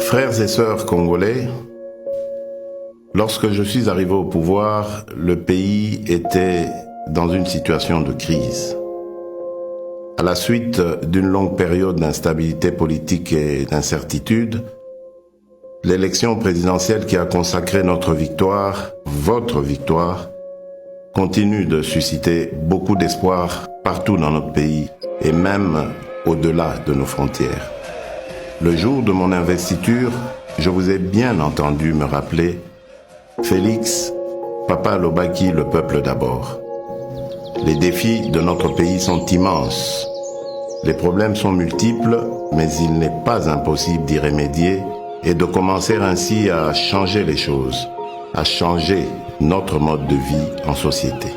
Frères et sœurs congolais, lorsque je suis arrivé au pouvoir, le pays était dans une situation de crise. À la suite d'une longue période d'instabilité politique et d'incertitude, l'élection présidentielle qui a consacré notre victoire, votre victoire, continue de susciter beaucoup d'espoir partout dans notre pays et même au-delà de nos frontières. Le jour de mon investiture, je vous ai bien entendu me rappeler « Félix, Papa alobaki, le peuple d'abord ». Les défis de notre pays sont immenses. Les problèmes sont multiples, mais il n'est pas impossible d'y remédier et de commencer ainsi à changer les choses, à changer notre mode de vie en société.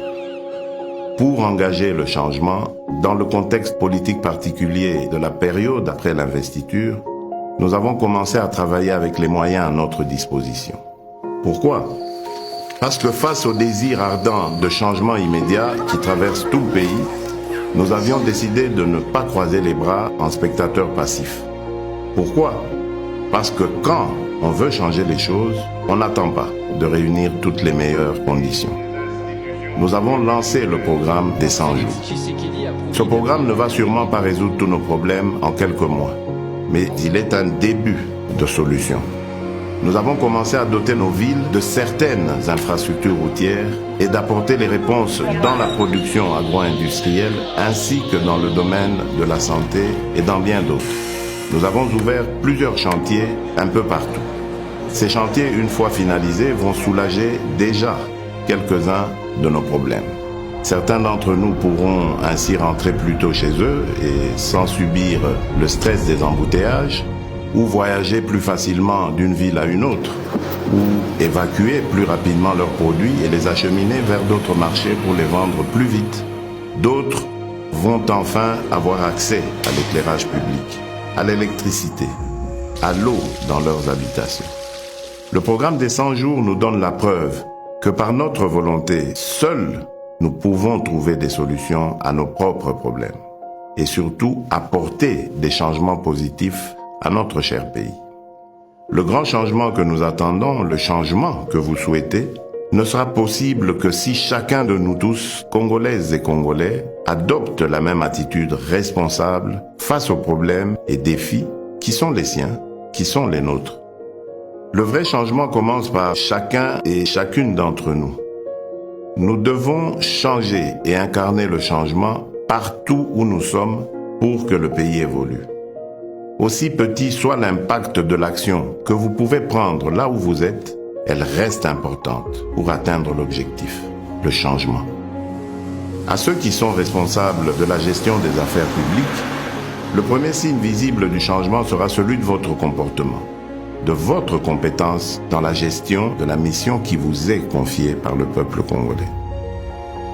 Pour engager le changement, dans le contexte politique particulier de la période après l'investiture, nous avons commencé à travailler avec les moyens à notre disposition. Pourquoi ? Parce que face au désir ardent de changement immédiat qui traverse tout le pays, nous avions décidé de ne pas croiser les bras en spectateurs passifs. Pourquoi ? Parce que quand on veut changer les choses, on n'attend pas de réunir toutes les meilleures conditions. Nous avons lancé le programme des 100 jours. Ce programme ne va sûrement pas résoudre tous nos problèmes en quelques mois, mais il est un début de solution. Nous avons commencé à doter nos villes de certaines infrastructures routières et d'apporter les réponses dans la production agro-industrielle ainsi que dans le domaine de la santé et dans bien d'autres. Nous avons ouvert plusieurs chantiers un peu partout. Ces chantiers, une fois finalisés, vont soulager déjà quelques-uns de nos problèmes. Certains d'entre nous pourront ainsi rentrer plus tôt chez eux et sans subir le stress des embouteillages, ou voyager plus facilement d'une ville à une autre, ou évacuer plus rapidement leurs produits et les acheminer vers d'autres marchés pour les vendre plus vite. D'autres vont enfin avoir accès à l'éclairage public, à l'électricité, à l'eau dans leurs habitations. Le programme des 100 jours nous donne la preuve que par notre volonté, seuls nous pouvons trouver des solutions à nos propres problèmes et surtout apporter des changements positifs à notre cher pays. Le grand changement que nous attendons, le changement que vous souhaitez, ne sera possible que si chacun de nous tous, Congolaises et Congolais, adopte la même attitude responsable face aux problèmes et défis qui sont les siens, qui sont les nôtres. Le vrai changement commence par chacun et chacune d'entre nous. Nous devons changer et incarner le changement partout où nous sommes pour que le pays évolue. Aussi petit soit l'impact de l'action que vous pouvez prendre là où vous êtes, elle reste importante pour atteindre l'objectif, le changement. À ceux qui sont responsables de la gestion des affaires publiques, le premier signe visible du changement sera celui de votre comportement, de votre compétence dans la gestion de la mission qui vous est confiée par le peuple congolais.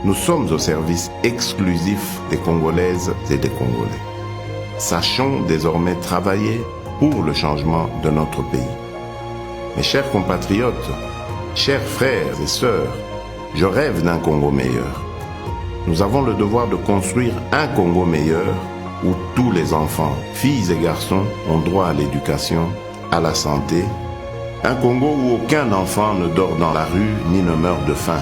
Nous sommes au service exclusif des Congolaises et des Congolais. Sachons désormais travailler pour le changement de notre pays. Mes chers compatriotes, chers frères et sœurs, je rêve d'un Congo meilleur. Nous avons le devoir de construire un Congo meilleur où tous les enfants, filles et garçons, ont droit à l'éducation, à la santé. Un Congo où aucun enfant ne dort dans la rue ni ne meurt de faim.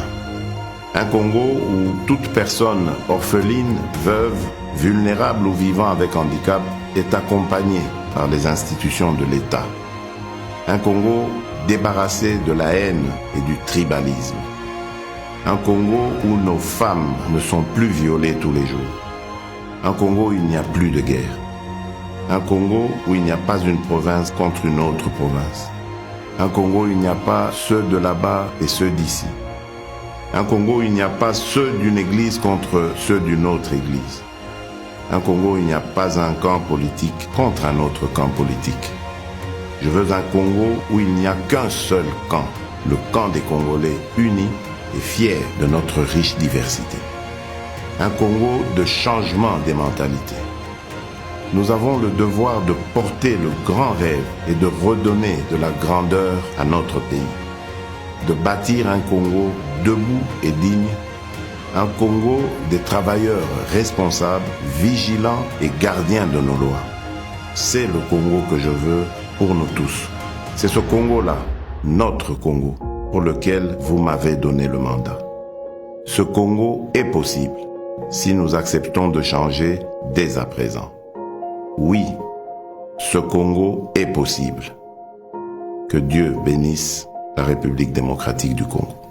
Un Congo où toute personne orpheline, veuve, vulnérable ou vivant avec handicap est accompagnée par les institutions de l'État. Un Congo débarrassé de la haine et du tribalisme. Un Congo où nos femmes ne sont plus violées tous les jours. Un Congo où il n'y a plus de guerre. Un Congo où il n'y a pas une province contre une autre province. Un Congo où il n'y a pas ceux de là-bas et ceux d'ici. Un Congo où il n'y a pas ceux d'une église contre ceux d'une autre église. Un Congo où il n'y a pas un camp politique contre un autre camp politique. Je veux un Congo où il n'y a qu'un seul camp, le camp des Congolais unis et fiers de notre riche diversité. Un Congo de changement des mentalités. Nous avons le devoir de porter le grand rêve et de redonner de la grandeur à notre pays. De bâtir un Congo debout et digne, un Congo des travailleurs responsables, vigilants et gardiens de nos lois. C'est le Congo que je veux pour nous tous. C'est ce Congo-là, notre Congo, pour lequel vous m'avez donné le mandat. Ce Congo est possible si nous acceptons de changer dès à présent. Oui, ce Congo est possible. Que Dieu bénisse la République démocratique du Congo.